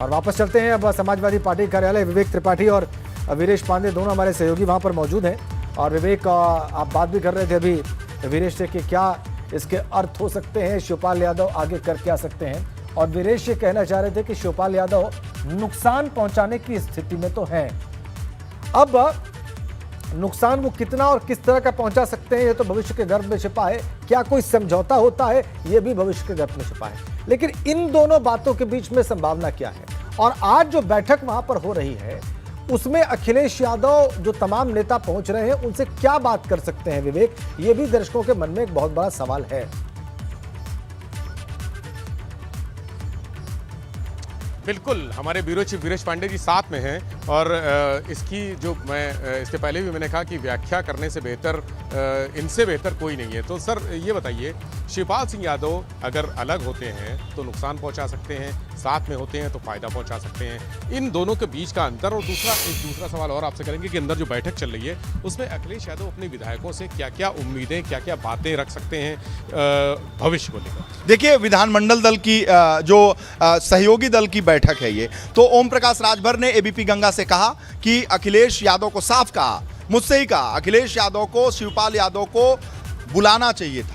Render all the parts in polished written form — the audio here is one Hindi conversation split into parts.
और वापस चलते हैं अब समाजवादी पार्टी कार्यालय। विवेक त्रिपाठी और वीरेश पांडे दोनों हमारे सहयोगी वहां पर मौजूद हैं। और विवेक, आप बात भी कर रहे थे अभी वीरेश से कि क्या इसके अर्थ हो सकते हैं, शिवपाल यादव आगे कर क्या सकते हैं। और वीरेश ये कहना चाह रहे थे कि शिवपाल यादव नुकसान पहुंचाने की स्थिति में तो हैं। अब नुकसान वो कितना और किस तरह का पहुंचा सकते हैं, ये तो भविष्य के गर्भ में छिपा है। क्या कोई समझौता होता है, ये भी भविष्य के गर्भ में छिपा है। लेकिन इन दोनों बातों के बीच में संभावना क्या है। और आज जो बैठक वहां पर हो रही है उसमें अखिलेश यादव जो तमाम नेता पहुंच रहे हैं उनसे क्या बात कर सकते हैं विवेक, ये भी दर्शकों के मन में एक बहुत बड़ा सवाल है। बिल्कुल, हमारे ब्यूरो चीफ वीरेश पांडे जी साथ में हैं और इसकी जो मैं इसके पहले भी मैंने कहा कि व्याख्या करने से बेहतर इनसे बेहतर कोई नहीं है। तो सर ये बताइए, शिवपाल सिंह यादव अगर अलग होते हैं तो नुकसान पहुंचा सकते हैं, साथ में होते हैं तो फायदा पहुंचा सकते हैं, इन दोनों के बीच का अंतर। और दूसरा सवाल और आपसे करेंगे कि अंदर जो बैठक चल रही है उसमें अखिलेश यादव अपने विधायकों से क्या क्या उम्मीदें, क्या क्या बातें रख सकते हैं भविष्य को लेकर। देखिए, विधानमंडल दल की जो सहयोगी दल की बैठक है ये, तो ओम प्रकाश राजभर ने एबीपी गंगा से कहा कि अखिलेश यादव को साफ कहा, मुझसे ही कहा, अखिलेश यादव को शिवपाल यादव को बुलाना चाहिए था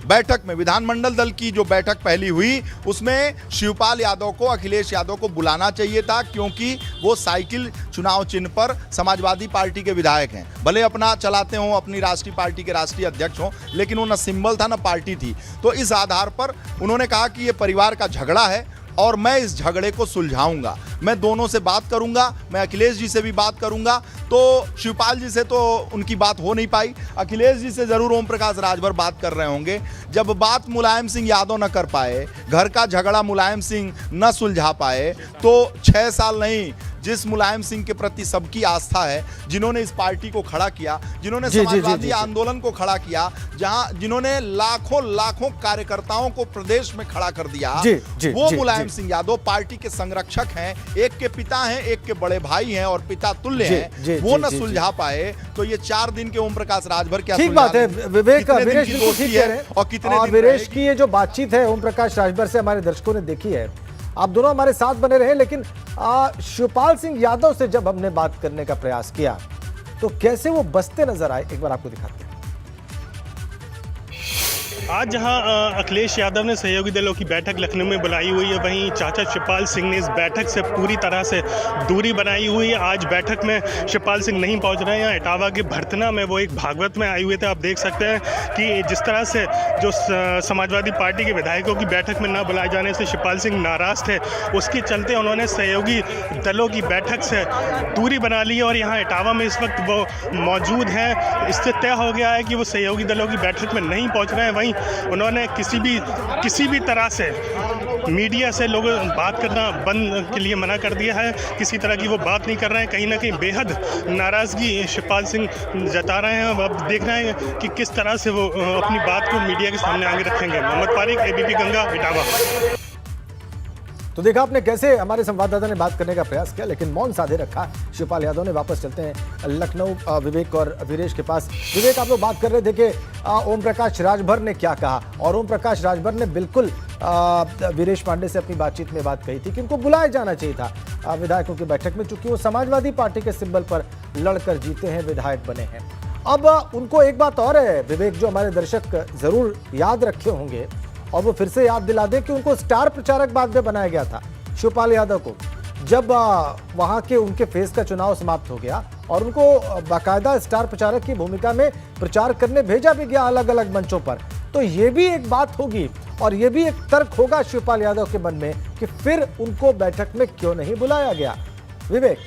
बैठक में। विधानमंडल दल की जो बैठक पहली हुई उसमें शिवपाल यादव को अखिलेश यादव को बुलाना चाहिए था, क्योंकि वो साइकिल चुनाव चिन्ह पर समाजवादी पार्टी के विधायक हैं। भले अपना चलाते हों, अपनी राष्ट्रीय पार्टी के राष्ट्रीय अध्यक्ष हों, लेकिन वो न सिंबल था न पार्टी थी। तो इस आधार पर उन्होंने कहा कि ये परिवार का झगड़ा है और मैं इस झगड़े को सुलझाऊंगा। मैं दोनों से बात करूंगा, मैं अखिलेश जी से भी बात करूंगा। तो शिवपाल जी से तो उनकी बात हो नहीं पाई, अखिलेश जी से जरूर ओम प्रकाश राजभर बात कर रहे होंगे। जब बात मुलायम सिंह यादव न कर पाए, घर का झगड़ा मुलायम सिंह न सुलझा पाए, तो 6 साल नहीं, जिस मुलायम सिंह के प्रति सबकी आस्था है, जिन्होंने इस पार्टी को खड़ा किया, जिन्होंने समाजवादी आंदोलन को खड़ा किया, जिन्होंने लाखों कार्यकर्ताओं को प्रदेश में खड़ा कर दिया, वो मुलायम सिंह यादव पार्टी के संरक्षक हैं। एक के पिता हैं, एक के बड़े भाई हैं और पिता तुल्य हैं। वो न सुलझा पाए तो ये 4 दिन के ओम प्रकाश राजभर क्या ठीक बात है विवेक, वीरेश बिल्कुल ठीक कह रहे हैं। और कितने वीरेश की ये जो बातचीत है ओम प्रकाश राजभर से हमारे दर्शकों ने देखी है। आप दोनों हमारे साथ बने रहे। लेकिन शिवपाल सिंह यादव से जब हमने बात करने का प्रयास किया तो कैसे वो बसते नजर आए, एक बार आपको दिखाते हैं। आज जहां अखिलेश यादव ने सहयोगी दलों की बैठक लखनऊ में बुलाई हुई है, वहीं चाचा शिवपाल सिंह ने इस बैठक से पूरी तरह से दूरी बनाई हुई है। आज बैठक में शिवपाल सिंह नहीं पहुंच रहे हैं। यहाँ इटावा के भरतना में वो एक भागवत में आए हुए थे। आप देख सकते हैं कि जिस तरह से जो समाजवादी पार्टी के विधायकों की बैठक में न बुलाए जाने से शिवपाल सिंह नाराज थे, उसके चलते उन्होंने सहयोगी दलों की बैठक से दूरी बना ली है और यहाँ इटावा में इस वक्त वो मौजूद हैं। इससे तय हो गया है कि वो सहयोगी दलों की बैठक में नहीं पहुँच रहे हैं। वहीं उन्होंने किसी भी तरह से मीडिया से लोगों बात करना बंद के लिए मना कर दिया है। किसी तरह की वो बात नहीं कर रहे हैं। कहीं ना कहीं बेहद नाराज़गी शिवपाल सिंह जता रहे हैं। अब देख रहे हैं कि किस तरह से वो अपनी बात को मीडिया के सामने आगे रखेंगे। मोहम्मद फारिक, एबीपी गंगा, इटावा। तो देखा आपने कैसे हमारे संवाददाता ने बात करने का प्रयास किया, लेकिन मौन साधे रखा शिवपाल यादव ने। वापस चलते हैं लखनऊ विवेक और वीरेश के पास। विवेक, आप लोग बात कर रहे थे कि ओम प्रकाश राजभर ने क्या कहा, और ओम प्रकाश राजभर ने बिल्कुल वीरेश पांडे से अपनी बातचीत में बात कही थी कि उनको बुलाया जाना चाहिए था विधायकों की बैठक में, चूंकि वो समाजवादी पार्टी के सिंबल पर लड़कर जीते हैं, विधायक बने हैं। अब उनको एक बात और है विवेक, जो हमारे दर्शक जरूर याद रखे होंगे और वो फिर से याद दिला दें कि उनको स्टार प्रचारक बाद में बनाया गया था शिवपाल यादव को, जब वहां के उनके फेज का चुनाव समाप्त हो गया और उनको बाकायदा स्टार प्रचारक की भूमिका में प्रचार करने भेजा भी गया अलग अलग मंचों पर। तो ये भी एक बात होगी और ये भी एक तर्क होगा शिवपाल यादव के मन में कि फिर उनको बैठक में क्यों नहीं बुलाया गया। विवेक,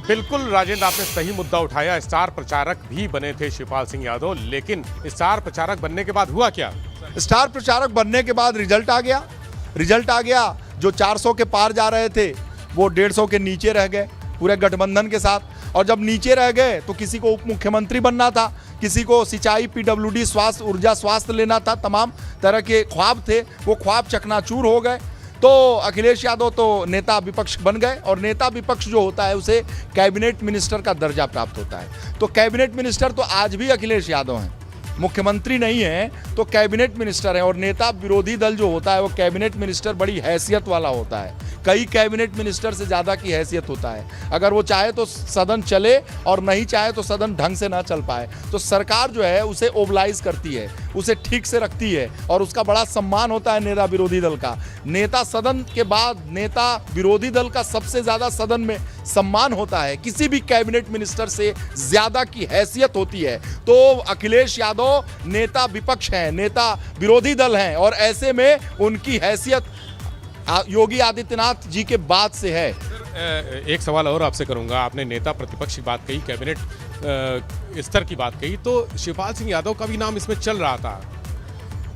बिल्कुल राजेंद्र, आपने सही मुद्दा उठाया। स्टार प्रचारक भी बने थे शिवपाल सिंह यादव, लेकिन स्टार प्रचारक बनने के बाद हुआ क्या? स्टार प्रचारक बनने के बाद रिजल्ट आ गया। जो 400 के पार जा रहे थे वो 150 के नीचे रह गए पूरे गठबंधन के साथ। और जब नीचे रह गए तो किसी को उप मुख्यमंत्री बनना था, किसी को सिंचाई, पीडब्ल्यूडी, स्वास्थ्य, ऊर्जा, स्वास्थ्य लेना था। तमाम तरह के ख्वाब थे, वो ख्वाब चकनाचूर हो गए। तो अखिलेश यादव तो नेता विपक्ष बन गए और नेता विपक्ष जो होता है उसे कैबिनेट मिनिस्टर का दर्जा प्राप्त होता है। तो कैबिनेट मिनिस्टर तो आज भी अखिलेश यादव हैं। मुख्यमंत्री नहीं हैं तो कैबिनेट मिनिस्टर हैं, और नेता विरोधी दल जो होता है वो कैबिनेट मिनिस्टर बड़ी हैसियत वाला होता है, कई कैबिनेट मिनिस्टर से ज़्यादा की हैसियत होता है। अगर वो चाहे तो सदन चले और नहीं चाहे तो सदन ढंग से ना चल पाए, तो सरकार जो है उसे ओबलाइज करती है, उसे ठीक से रखती है, और उसका बड़ा सम्मान होता है नेता विरोधी दल का। नेता सदन के बाद नेता विरोधी दल का सबसे ज़्यादा सदन में सम्मान होता है, किसी भी कैबिनेट मिनिस्टर से ज़्यादा की हैसियत होती है। तो अखिलेश यादव नेता विपक्ष हैं, नेता विरोधी दल हैं, और ऐसे में उनकी हैसियत योगी आदित्यनाथ जी के बाद से है। एक सवाल और आपसे करूंगा, आपने नेता प्रतिपक्ष की बात कही, कैबिनेट स्तर की बात कही, तो शिवपाल सिंह यादव का भी नाम इसमें चल रहा था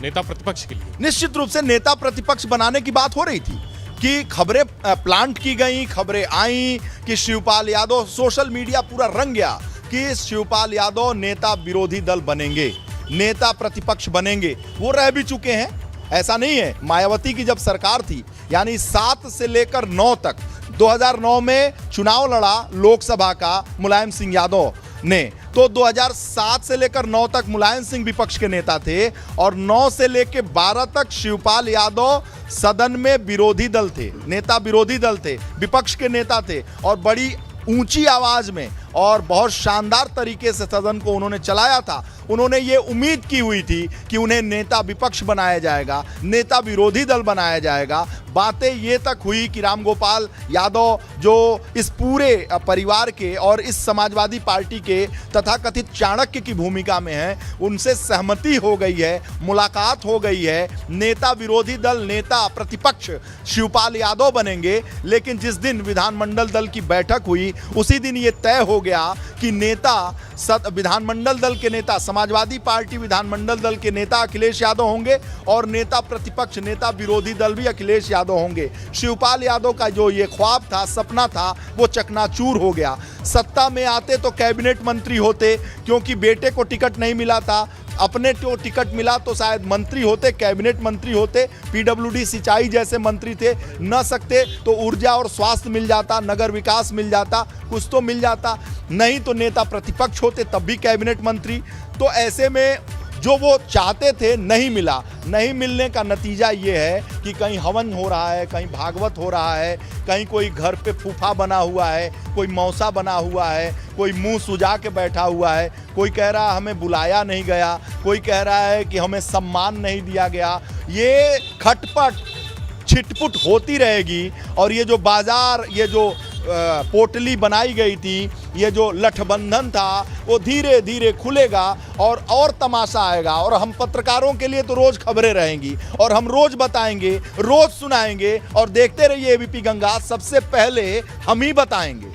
नेता प्रतिपक्ष के लिए। निश्चित रूप से नेता प्रतिपक्ष बनाने की बात हो रही थी कि खबरें प्लांट की गई, खबरें आई कि शिवपाल यादव, सोशल मीडिया पूरा रंग गया कि शिवपाल यादव नेता विरोधी दल बनेंगे, नेता प्रतिपक्ष बनेंगे। वो रह भी चुके हैं, ऐसा नहीं है। मायावती की जब सरकार थी, यानी 7 से लेकर 9 तक, 2009 में चुनाव लड़ा लोकसभा का मुलायम सिंह यादव ने, तो 2007 से लेकर 9 तक मुलायम सिंह विपक्ष के नेता थे, और 9 से लेकर 12 तक शिवपाल यादव सदन में विरोधी दल थे, नेता विरोधी दल थे, विपक्ष के नेता थे, और बड़ी ऊंची आवाज में और बहुत शानदार तरीके से सदन को उन्होंने चलाया था। उन्होंने ये उम्मीद की हुई थी कि उन्हें नेता विपक्ष बनाया जाएगा, नेता विरोधी दल बनाया जाएगा। बातें ये तक हुई कि रामगोपाल यादव जो इस पूरे परिवार के और इस समाजवादी पार्टी के तथाकथित चाणक्य की भूमिका में हैं, उनसे सहमति हो गई है, मुलाकात हो गई है, नेता विरोधी दल नेता प्रतिपक्ष शिवपाल यादव बनेंगे। लेकिन जिस दिन विधानमंडल दल की बैठक हुई, उसी दिन ये तय हो गया कि नेता विधानमंडल दल के नेता, समाजवादी पार्टी विधानमंडल दल के नेता अखिलेश यादव होंगे, और नेता प्रतिपक्ष नेता विरोधी दल भी अखिलेश यादव होंगे। शिवपाल यादव का जो ये ख्वाब था, सपना था, वो चकनाचूर हो गया। सत्ता में आते तो कैबिनेट मंत्री होते, क्योंकि बेटे को टिकट नहीं मिला था, अपने को टिकट मिला तो शायद मंत्री होते, कैबिनेट मंत्री होते, पीडब्ल्यूडी सिंचाई जैसे मंत्री थे, न सकते तो ऊर्जा और स्वास्थ्य मिल जाता, नगर विकास मिल जाता, कुछ तो मिल जाता, नहीं तो नेता प्रतिपक्ष होते, तब भी कैबिनेट मंत्री। तो ऐसे में जो वो चाहते थे नहीं मिला। नहीं मिलने का नतीजा ये है कि कहीं हवन हो रहा है, कहीं भागवत हो रहा है, कहीं कोई घर पे फूफा बना हुआ है, कोई मौसा बना हुआ है, कोई मुंह सुजा के बैठा हुआ है, कोई कह रहा है हमें बुलाया नहीं गया, कोई कह रहा है कि हमें सम्मान नहीं दिया गया। ये खटपट छिटपुट होती रहेगी, और ये जो बाजार, ये जो पोटली बनाई गई थी, ये जो लठबंधन था, वो धीरे धीरे खुलेगा और तमाशा आएगा। और हम पत्रकारों के लिए तो रोज खबरें रहेंगी, और हम रोज बताएंगे, रोज सुनाएंगे, और देखते रहिए एबीपी गंगा, सबसे पहले हम ही बताएंगे।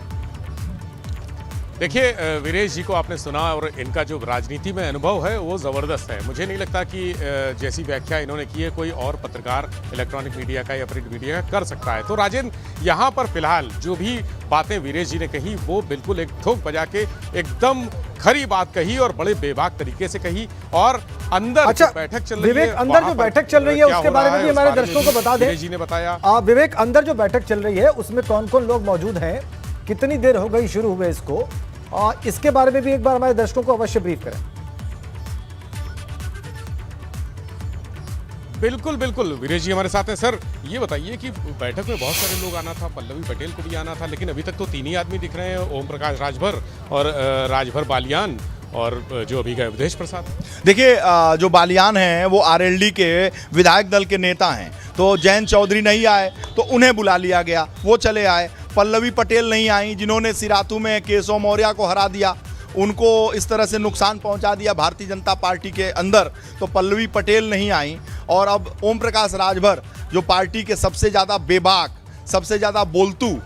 देखिए, वीरेश जी को आपने सुना, और इनका जो राजनीति में अनुभव है वो ज़बरदस्त है। मुझे नहीं लगता कि जैसी व्याख्या इन्होंने की है कोई और पत्रकार इलेक्ट्रॉनिक मीडिया का या प्रिंट मीडिया का कर सकता है। तो राजेंद्र, यहाँ पर फिलहाल जो भी बातें वीरेश जी ने कही, वो बिल्कुल एक ठोक बजा के एकदम खरी बात कही, और बड़े बेबाक तरीके से कही। और अंदर अच्छा, बैठक चल रही है, विवेक, अंदर जो बैठक चल रही है उसके बारे में भी हमारे दर्शकों को बता दें। वीरेश जी ने बताया। विवेक, अंदर जो बैठक चल रही है उसमें कौन कौन लोग मौजूद हैं, कितनी देर हो गई शुरू हुए इसको, और इसके बारे में भी एक बार हमारे दर्शकों को अवश्य ब्रीफ करें। बिल्कुल बिल्कुल, वीरेश जी हमारे साथ हैं। सर, ये बताइए कि बैठक में बहुत सारे लोग आना था, पल्लवी पटेल को भी आना था, लेकिन अभी तक तो 3 ही आदमी दिख रहे हैं, ओम प्रकाश राजभर और राजभर बालियान, और जो अभी गए अवधेश प्रसाद। देखिए, जो बालियान हैं वो आरएलडी के विधायक दल के नेता हैं, तो जयंत चौधरी नहीं आए तो उन्हें बुला लिया गया, वो चले आए। पल्लवी पटेल नहीं आई, जिन्होंने सिराथू में केशव मौर्य को हरा दिया, उनको इस तरह से नुकसान पहुंचा दिया भारतीय जनता पार्टी के अंदर, तो पल्लवी पटेल नहीं आई। और अब ओम प्रकाश राजभर, जो पार्टी के सबसे ज़्यादा बेबाक, सबसे ज़्यादा बोलतू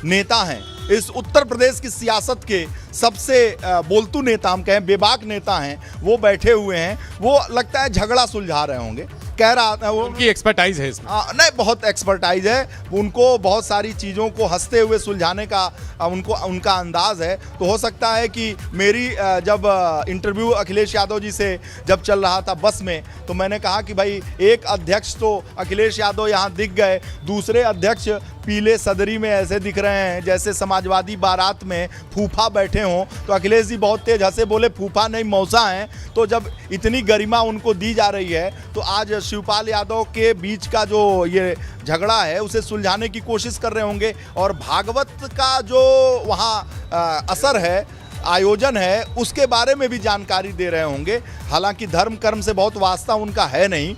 नेता हैं, इस उत्तर प्रदेश की सियासत के सबसे बोलतू नेता, हम कहें बेबाक नेता हैं, वो बैठे हुए हैं। वो लगता है झगड़ा सुलझा रहे होंगे, कह रहा था वो, उनकी एक्सपर्टाइज है इसमें। नहीं, बहुत एक्सपर्टाइज है उनको, बहुत सारी चीज़ों को हंसते हुए सुलझाने का उनका अंदाज है। तो हो सकता है कि मेरी जब इंटरव्यू अखिलेश यादव जी से जब चल रहा था बस में, तो मैंने कहा कि भाई एक अध्यक्ष तो अखिलेश यादव यहाँ दिख गए, दूसरे अध्यक्ष पीले सदरी में ऐसे दिख रहे हैं जैसे समाजवादी बारात में फूफा बैठे हों। तो अखिलेश जी बहुत तेज हंसे, बोले फूफा नहीं मौसा हैं। तो जब इतनी गरिमा उनको दी जा रही है तो आज शिवपाल यादव के बीच का जो ये झगड़ा है उसे सुलझाने की कोशिश कर रहे होंगे। और भागवत का जो वहाँ असर है, आयोजन है, उसके बारे में भी जानकारी दे रहे होंगे। हालांकि धर्म कर्म से बहुत वास्ता उनका है नहीं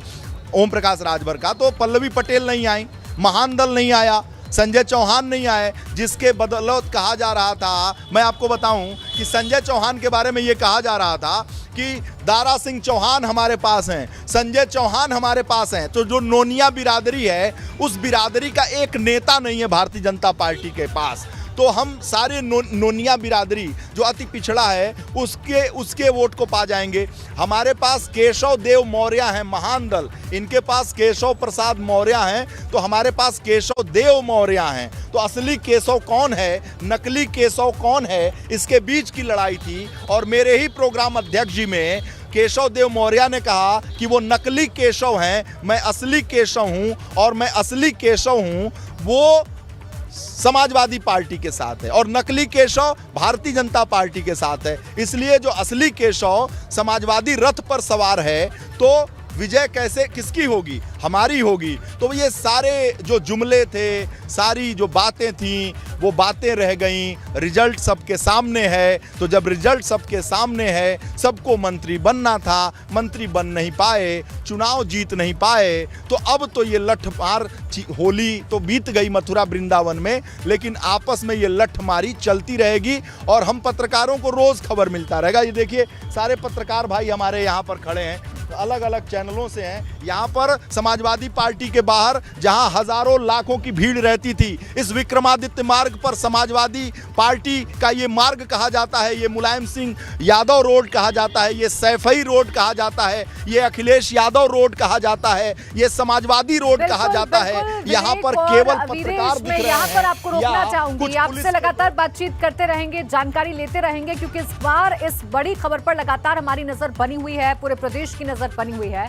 ओम प्रकाश राजभर का। तो पल्लवी पटेल नहीं आई, महान दल नहीं आया, संजय चौहान नहीं आए, जिसके बदौलत कहा जा रहा था, मैं आपको बताऊं कि संजय चौहान के बारे में ये कहा जा रहा था कि दारा सिंह चौहान हमारे पास हैं, संजय चौहान हमारे पास हैं। तो जो नोनिया बिरादरी है, उस बिरादरी का एक नेता नहीं है भारतीय जनता पार्टी के पास। तो हम सारे नोनिया बिरादरी जो अति पिछड़ा है उसके वोट को पा जाएंगे। हमारे पास केशव देव मौर्य हैं, महान दल, इनके पास केशव प्रसाद मौर्य हैं, तो हमारे पास केशव देव मौर्य हैं। तो असली केशव कौन है, नकली केशव कौन है, इसके बीच की लड़ाई थी। और मेरे ही प्रोग्राम अध्यक्ष जी में केशव देव मौर्य ने कहा कि वो नकली केशव हैं, मैं असली केशव हूं, और मैं असली केशव हूं वो समाजवादी पार्टी के साथ है और नकली केशव भारतीय जनता पार्टी के साथ है। इसलिए जो असली केशव समाजवादी रथ पर सवार है, तो विजय कैसे किसकी होगी, हमारी होगी। तो ये सारे जो जुमले थे, सारी जो बातें थीं, वो बातें रह गईं। रिजल्ट सबके सामने है। तो जब रिजल्ट सबके सामने है, सबको मंत्री बनना था, मंत्री बन नहीं पाए, चुनाव जीत नहीं पाए। तो अब तो ये लठमार, होली तो बीत गई मथुरा वृंदावन में, लेकिन आपस में ये लठमारी चलती रहेगी और हम पत्रकारों को रोज खबर मिलता रहेगा। ये देखिए सारे पत्रकार भाई हमारे यहाँ पर खड़े हैं, अलग अलग चैनलों से हैं। यहाँ पर समाजवादी पार्टी के बाहर जहाँ हजारों लाखों की भीड़ रहती थी, इस विक्रमादित्य मार्ग पर समाजवादी पार्टी का ये मार्ग कहा जाता है, ये मुलायम सिंह यादव रोड कहा जाता है, ये सैफई रोड कहा जाता है, ये अखिलेश यादव रोड कहा जाता है, ये समाजवादी रोड कहा जाता है। यहाँ पर केवल पत्रकार दिख रहे हैं। यहाँ पर आपको रोकना चाहूंगी, आपसे लगातार बातचीत करते रहेंगे, जानकारी लेते रहेंगे, क्योंकि इस बार इस बड़ी खबर पर लगातार हमारी नजर बनी हुई है, पूरे प्रदेश की नजर बनी हुई है।